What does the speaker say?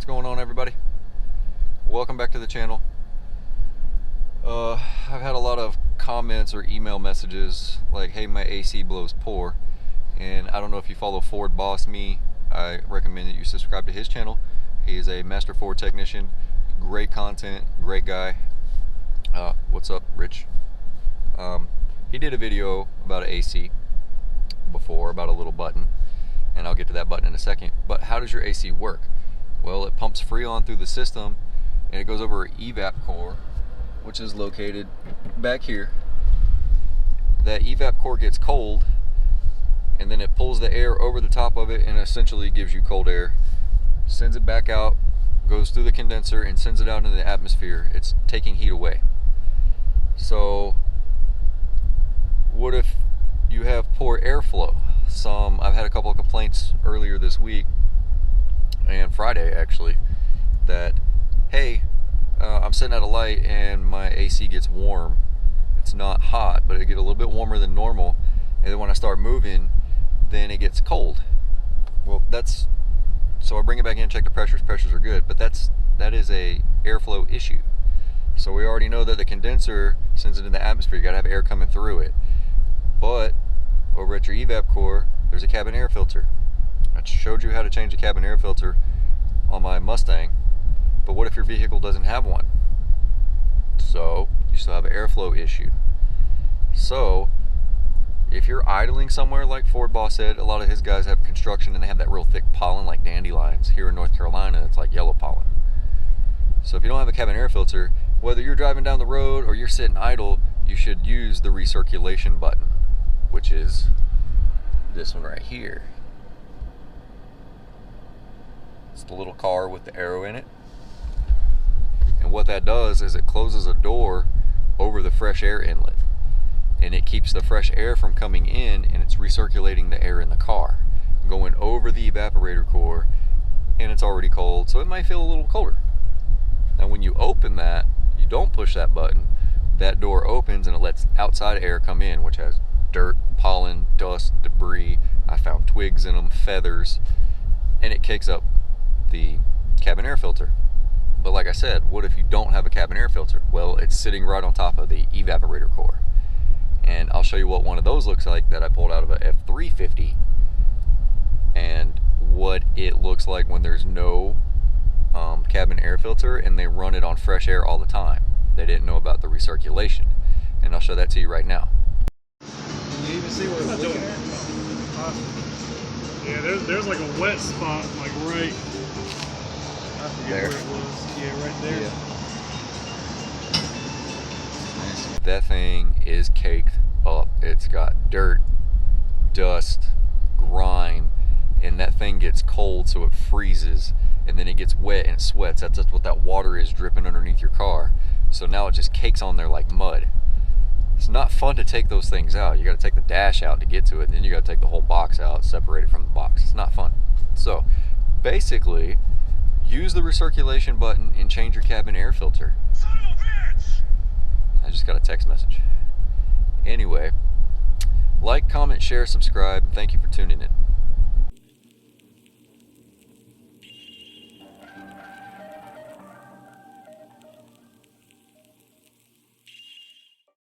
going on, everybody? Welcome back to the channel. I've had a lot of comments or email messages like, hey, my AC blows poor. And I don't know if you follow Ford Boss Me. I recommend that you subscribe to his channel. He is a master Ford technician. Great content, great guy. What's up, Rich? He did a video about an AC before, about a little button, and I'll get to that button in a second. But how does your AC work? Well, it pumps freon through the system, and it goes over an evap core, which is located back here. That evap core gets cold, and then it pulls the air over the top of it and essentially gives you cold air, sends it back out, goes through the condenser and sends it out into the atmosphere. It's taking heat away. So what if you have poor airflow? I've had a couple of complaints earlier this week and Friday actually that, hey, I'm sitting at a light and my AC gets warm. It's not hot, but it gets a little bit warmer than normal, and then when I start moving, then it gets cold. Well, so I bring it back in and check the pressures. Pressures are good, but that is a airflow issue. So we already know that the condenser sends it in the atmosphere. You gotta have air coming through it. But over at your evap core, there's a cabin air filter. I showed you how to change a cabin air filter on my Mustang, but what if your vehicle doesn't have one? So you still have an airflow issue. So if you're idling somewhere, like Ford Boss said, a lot of his guys have construction and they have that real thick pollen like dandelions. Here in North Carolina, it's like yellow pollen. So if you don't have a cabin air filter, whether you're driving down the road or you're sitting idle, you should use the recirculation button, which is this one right here. It's the little car with the arrow in it. And what that does is it closes a door over the fresh air inlet, and it keeps the fresh air from coming in, and it's recirculating the air in the car, going over the evaporator core, and it's already cold, so it might feel a little colder. Now when you open that, you don't push that button, that door opens and it lets outside air come in, which has dirt, pollen, dust, debris. I found twigs in them, feathers, and it kicks up the cabin air filter. But like I said, what if you don't have a cabin air filter? Well, it's sitting right on top of the evaporator core. And I'll show you what one of those looks like that I pulled out of a F350, and what it looks like when there's no cabin air filter and they run it on fresh air all the time. They didn't know about the recirculation, and I'll show that to you right now. Can you even see where it's leaking at? Yeah, there's like a wet spot, like right. I forget There. where it was. Yeah, right there. Yeah. That thing is caked up. It's got dirt, dust, grime, and that thing gets cold, so it freezes, and then it gets wet and it sweats. That's what that water is dripping underneath your car. So now it just cakes on there like mud. It's not fun to take those things out. You got to take the dash out to get to it, and then you got to take the whole box out, separate it from the box. It's not fun. So basically, use the recirculation button and change your cabin air filter. Son of a bitch! I just got a text message. Anyway, like, comment, share, subscribe. Thank you for tuning in.